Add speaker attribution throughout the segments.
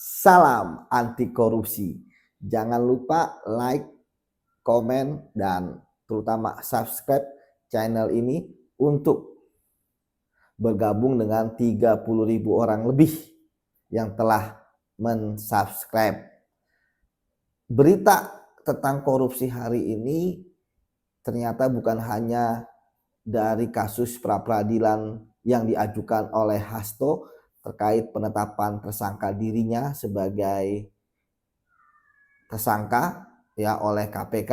Speaker 1: Salam anti korupsi. Jangan lupa like, komen, dan terutama subscribe channel ini untuk bergabung dengan 30.000 orang lebih yang telah mensubscribe. Berita tentang korupsi hari ini ternyata bukan hanya dari kasus pra-peradilan yang diajukan oleh Hasto terkait penetapan tersangka dirinya sebagai tersangka ya oleh KPK,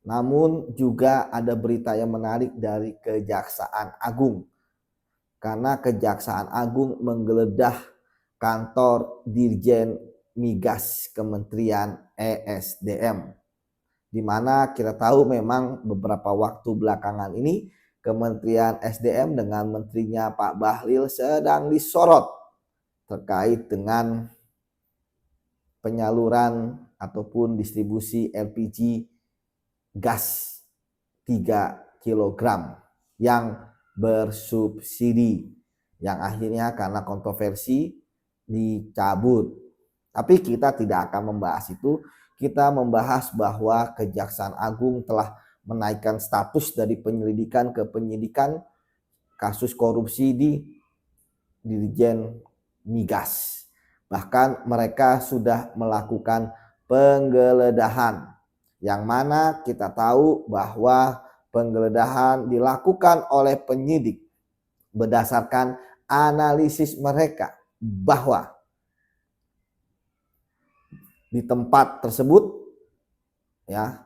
Speaker 1: namun juga ada berita yang menarik dari Kejaksaan Agung, karena Kejaksaan Agung menggeledah kantor Dirjen Migas Kementerian ESDM, di mana kita tahu memang beberapa waktu belakangan ini Kementerian SDM dengan menterinya Pak Bahlil sedang disorot terkait dengan penyaluran ataupun distribusi LPG gas 3 kg yang bersubsidi, yang akhirnya karena kontroversi dicabut. Tapi kita tidak akan membahas itu. Kita membahas bahwa Kejaksaan Agung telah menaikkan status dari penyelidikan ke penyidikan kasus korupsi di Dirjen Migas. Bahkan mereka sudah melakukan penggeledahan, yang mana kita tahu bahwa penggeledahan dilakukan oleh penyidik berdasarkan analisis mereka bahwa di tempat tersebut, ya,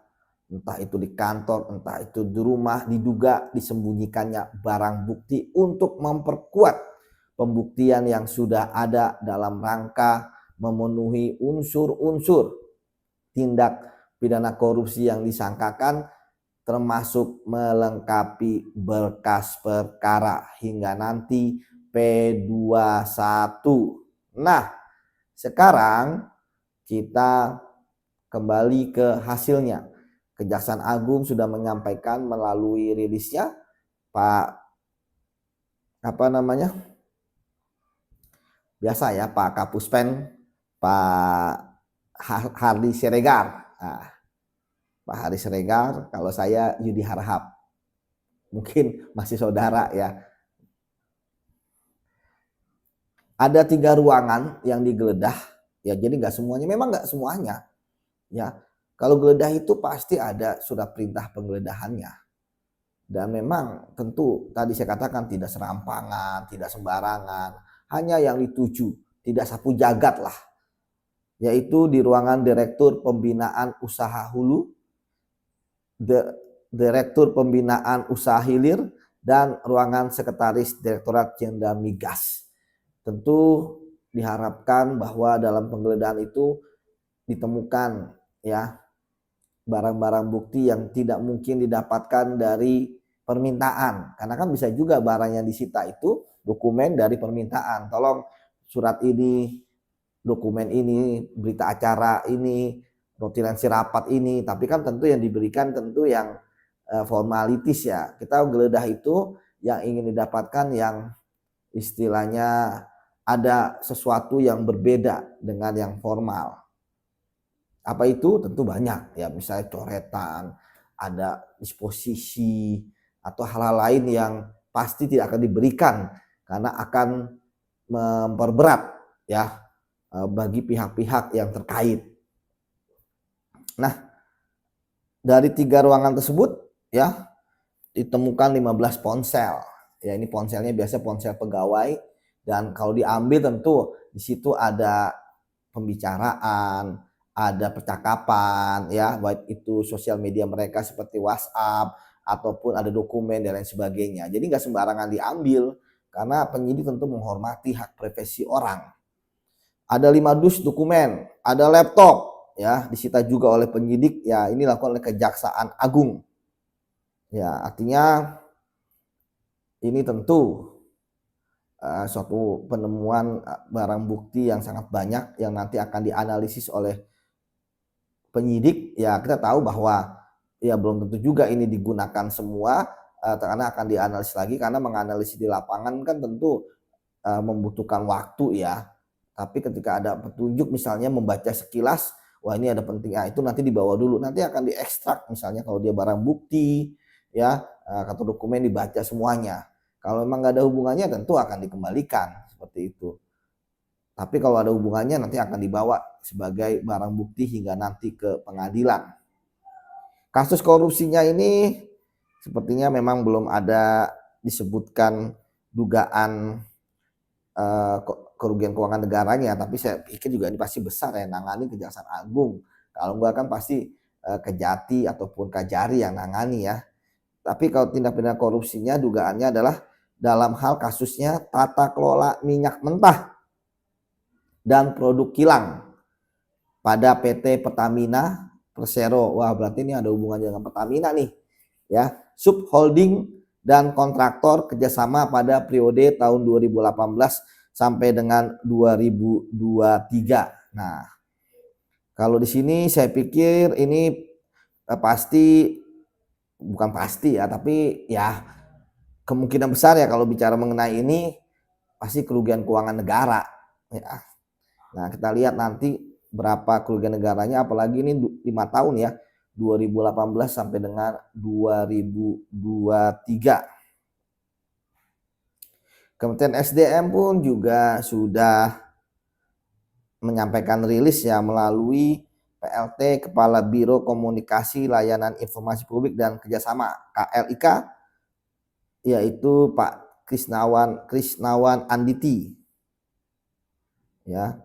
Speaker 1: entah itu di kantor, entah itu di rumah, diduga disembunyikannya barang bukti untuk memperkuat pembuktian yang sudah ada dalam rangka memenuhi unsur-unsur tindak pidana korupsi yang disangkakan, termasuk melengkapi berkas perkara hingga nanti P21. Nah, sekarang kita kembali ke hasilnya. Kejaksaan Agung sudah menyampaikan melalui rilisnya Pak Pak Kapuspen, Pak Hardy Siregar. Nah, Pak Hardy Siregar, kalau saya Yudi Harhab, mungkin masih saudara ya. Ada 3 ruangan yang digeledah, ya, jadi nggak semuanya, memang nggak semuanya, ya. Kalau geledah itu pasti ada surat perintah penggeledahannya. Dan memang tentu tadi saya katakan tidak serampangan, tidak sembarangan, hanya yang dituju, tidak sapu jagat lah. Yaitu di ruangan Direktur Pembinaan Usaha Hulu, Direktur Pembinaan Usaha Hilir, dan ruangan Sekretaris Direktorat Jenderal Migas. Tentu diharapkan bahwa dalam penggeledahan itu ditemukan ya barang-barang bukti yang tidak mungkin didapatkan dari permintaan, karena kan bisa juga barang yang disita itu dokumen dari permintaan, tolong surat ini, dokumen ini, berita acara ini, notilensi rapat ini, tapi kan tentu yang diberikan tentu yang formalitis ya. Kita geledah itu yang ingin didapatkan yang istilahnya ada sesuatu yang berbeda dengan yang formal. Apa itu? Tentu banyak ya, misalnya coretan, ada disposisi, atau hal-hal lain yang pasti tidak akan diberikan karena akan memperberat ya bagi pihak-pihak yang terkait. Nah, dari 3 ruangan tersebut ya ditemukan 15 ponsel. Ya, ini ponselnya biasa ponsel pegawai, dan kalau diambil tentu di situ ada pembicaraan, ada percakapan ya, baik itu sosial media mereka seperti WhatsApp ataupun ada dokumen dan lain sebagainya. Jadi nggak sembarangan diambil karena penyidik tentu menghormati hak privasi orang. Ada 5 dus dokumen, ada laptop ya, disita juga oleh penyidik ya, ini dilakukan oleh Kejaksaan Agung. Ya, artinya ini tentu suatu penemuan barang bukti yang sangat banyak yang nanti akan dianalisis oleh penyidik. Ya, kita tahu bahwa ya belum tentu juga ini digunakan semua karena akan dianalisis lagi, karena menganalisis di lapangan kan tentu membutuhkan waktu ya. Tapi ketika ada petunjuk misalnya membaca sekilas, wah ini ada penting, itu nanti dibawa dulu, nanti akan diekstrak misalnya kalau dia barang bukti ya, atau dokumen dibaca semuanya. Kalau memang nggak ada hubungannya tentu akan dikembalikan seperti itu. Tapi kalau ada hubungannya nanti akan dibawa sebagai barang bukti hingga nanti ke pengadilan. Kasus korupsinya ini sepertinya memang belum ada disebutkan dugaan kerugian keuangan negaranya, tapi saya pikir juga ini pasti besar ya, nangani Kejaksaan Agung. Kalau enggak kan pasti Kejati ataupun Kajari yang nangani ya. Tapi kalau tindak pidana korupsinya dugaannya adalah dalam hal kasusnya tata kelola minyak mentah dan produk kilang pada PT Pertamina Persero. Wah, berarti ini ada hubungannya dengan Pertamina nih ya. Subholding dan kontraktor kerjasama pada periode tahun 2018 sampai dengan 2023. Nah, kalau di sini saya pikir ini pasti, bukan pasti ya, tapi ya kemungkinan besar ya kalau bicara mengenai ini pasti kerugian keuangan negara ya. Nah, kita lihat nanti berapa kerugian negaranya, apalagi ini 5 tahun ya, 2018 sampai dengan 2023. Kementerian SDM pun juga sudah menyampaikan rilis ya melalui PLT Kepala Biro Komunikasi Layanan Informasi Publik dan Kerjasama KLIK, yaitu Pak Krisnawan Anditi. Ya,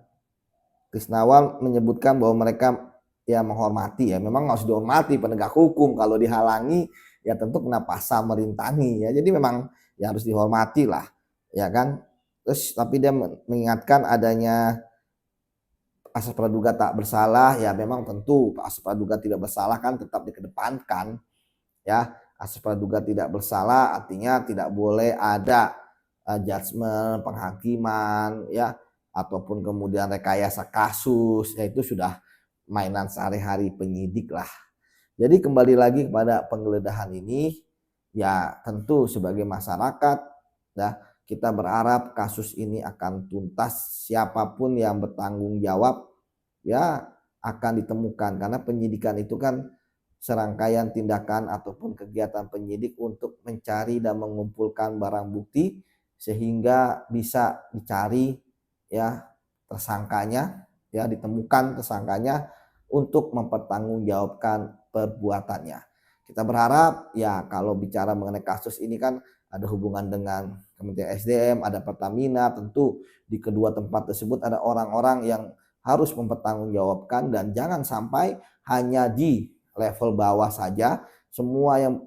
Speaker 1: Krisnawan menyebutkan bahwa mereka ya menghormati ya, memang harus dihormati penegak hukum, kalau dihalangi ya tentu kena pasal merintangi ya, jadi memang ya harus dihormati lah ya kan. Terus tapi dia mengingatkan adanya asas praduga tak bersalah ya, memang tentu asas praduga tidak bersalah kan tetap dikedepankan ya. Asas praduga tidak bersalah artinya tidak boleh ada judgement, penghakiman ya, ataupun kemudian rekayasa kasus, ya itu sudah mainan sehari-hari penyidik lah. Jadi kembali lagi kepada penggeledahan ini, ya tentu sebagai masyarakat ya kita berharap kasus ini akan tuntas, siapapun yang bertanggung jawab ya akan ditemukan, karena penyidikan itu kan serangkaian tindakan ataupun kegiatan penyidik untuk mencari dan mengumpulkan barang bukti sehingga bisa dicari ya tersangkanya, ya ditemukan tersangkanya untuk mempertanggungjawabkan perbuatannya. Kita berharap ya kalau bicara mengenai kasus ini kan ada hubungan dengan Kementerian SDM, ada Pertamina, tentu di kedua tempat tersebut ada orang-orang yang harus mempertanggungjawabkan, dan jangan sampai hanya di level bawah saja, semua yang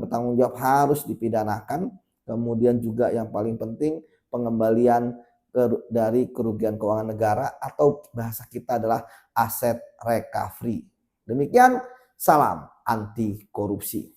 Speaker 1: bertanggung jawab harus dipidanakan. Kemudian juga yang paling penting pengembalian dari kerugian keuangan negara, atau bahasa kita adalah aset recovery. Demikian, salam anti korupsi.